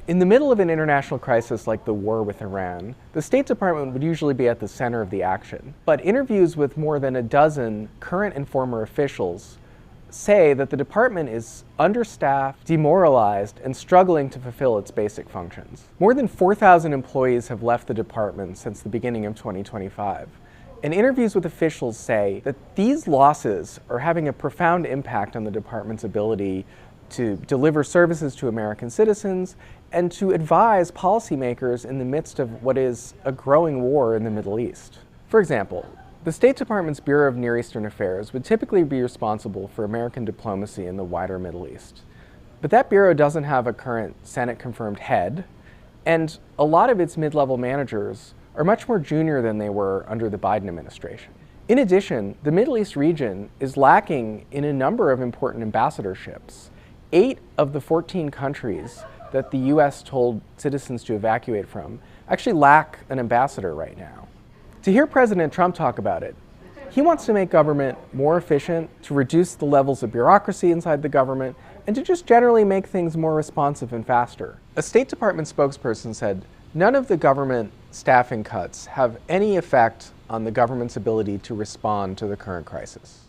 In the middle of an international crisis like the war with Iran, the State Department would usually be at the center of the action. But interviews with more than a dozen current and former officials say that the department is understaffed, demoralized, and struggling to fulfill its basic functions. More than 4,000 employees have left the department since the beginning of 2025. And interviews with officials say that these losses are having a profound impact on the department's ability to deliver services to American citizens and to advise policymakers in the midst of what is a growing war in the Middle East. For example, the State Department's Bureau of Near Eastern Affairs would typically be responsible for American diplomacy in the wider Middle East. But that bureau doesn't have a current Senate-confirmed head, and a lot of its mid-level managers are much more junior than they were under the Biden administration. In addition, the Middle East region is lacking in a number of important ambassadorships. 8 of the 14 countries that the U.S. told citizens to evacuate from actually lack an ambassador right now. To hear President Trump talk about it, he wants to make government more efficient, to reduce the levels of bureaucracy inside the government, and to just generally make things more responsive and faster. A State Department spokesperson said, "None of the government staffing cuts have any effect on the government's ability to respond to the current crisis."